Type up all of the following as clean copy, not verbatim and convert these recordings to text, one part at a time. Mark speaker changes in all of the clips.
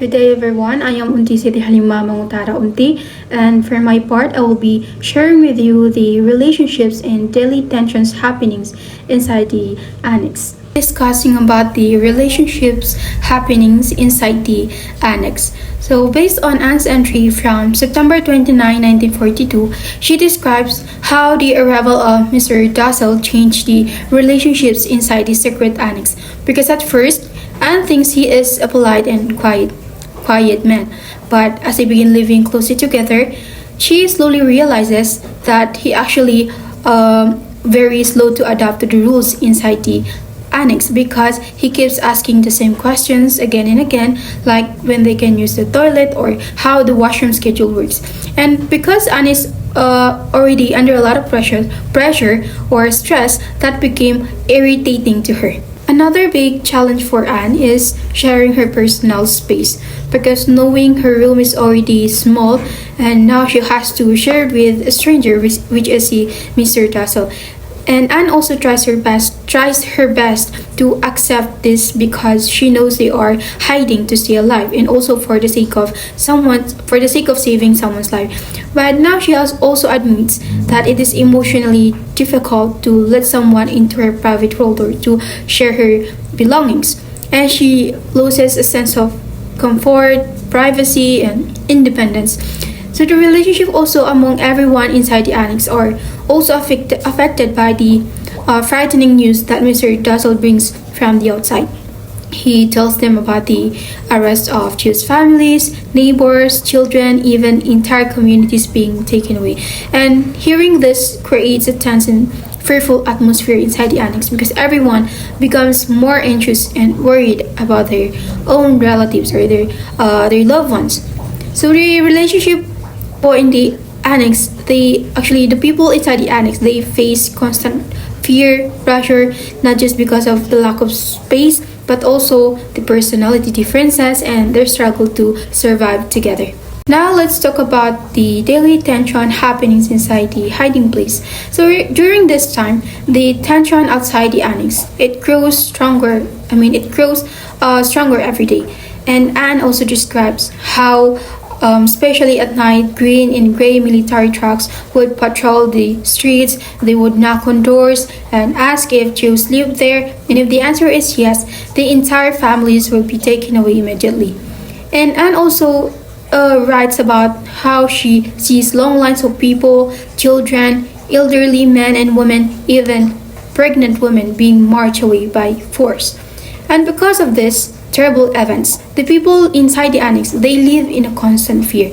Speaker 1: Good day everyone, I am Unti Siti Halima Mangutara Unti, and for my part I will be sharing with you the relationships and daily tensions happenings inside the annex. Discussing about the relationships happenings inside the annex. So based on Anne's entry from September 29, 1942, she describes how the arrival of Mr. Dassel changed the relationships inside the secret annex. Because at first, Anne thinks he is a polite and quiet man. But as they begin living closely together, she slowly realizes that he actually very slow to adapt to the rules inside the annex because he keeps asking the same questions again and again, like when they can use the toilet or how the washroom schedule works. And because Anne is already under a lot of pressure or stress, that became irritating to her. Another big challenge for Anne is sharing her personal space because knowing her room is already small and now she has to share it with a stranger, which is Mr. Tassel. And Anne also tries her best to accept this because she knows they are hiding to stay alive and also for the sake of saving someone's life. But now she also admits that it is emotionally difficult to let someone into her private world or to share her belongings. And she loses a sense of comfort, privacy, and independence. So the relationship also among everyone inside the annex are also affected by the frightening news that Mr. Dussel brings from the outside. He tells them about the arrest of Jewish families, neighbors, children, even entire communities being taken away. And hearing this creates a tense and fearful atmosphere inside the annex because everyone becomes more anxious and worried about their own relatives or their loved ones. So the relationship in the annex, the people inside the annex, they face constant fear, pressure, not just because of the lack of space, but also the personality differences and their struggle to survive together. Now let's talk about the daily tension happenings inside the hiding place. So during this time, the tension outside the annex, it grows stronger. It grows stronger every day. And Anne also describes how especially at night, green and gray military trucks would patrol the streets. They would knock on doors and ask if Jews lived there. And if the answer is yes, the entire families will be taken away immediately. And Anne also writes about how she sees long lines of people, children, elderly men and women, even pregnant women being marched away by force. And because of this, terrible events, the people inside the annex, they live in a constant fear.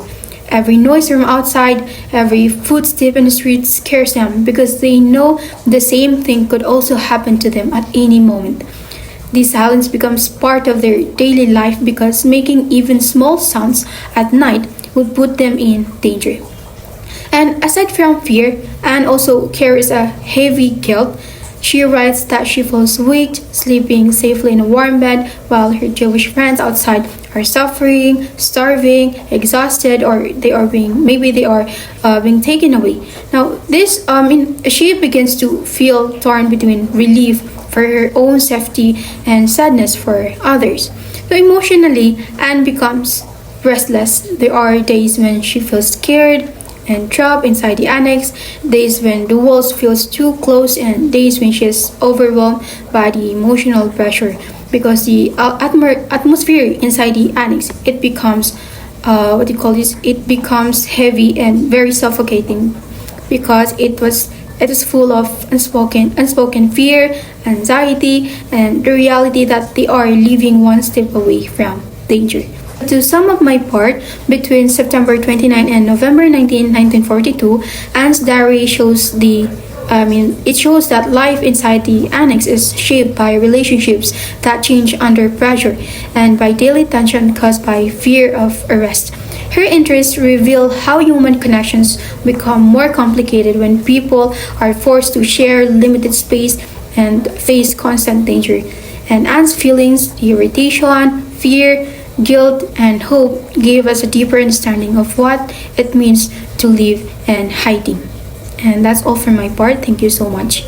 Speaker 1: Every noise from outside, every footstep in the street scares them because they know the same thing could also happen to them at any moment. This silence becomes part of their daily life because making even small sounds at night would put them in danger. And aside from fear, Anne also carries a heavy guilt. She writes that she feels weak, sleeping safely in a warm bed, while her Jewish friends outside are suffering, starving, exhausted, or they are being taken away. Now, she begins to feel torn between relief for her own safety and sadness for others. So emotionally, Anne becomes restless. There are days when she feels scared and trapped inside the annex, days when the walls feels too close, and days when she is overwhelmed by the emotional pressure because the atmosphere inside the annex, it becomes it becomes heavy and very suffocating because it is full of unspoken fear, anxiety, and the reality that they are living one step away from danger. To sum up my part, between September 29 and November 1942, Anne's diary shows it shows that life inside the annex is shaped by relationships that change under pressure and by daily tension caused by fear of arrest. Her interests reveal how human connections become more complicated when people are forced to share limited space and face constant danger. And Anne's feelings, irritation, fear, guilt, and hope gave us a deeper understanding of what it means to live in hiding. And that's all for my part. Thank you so much.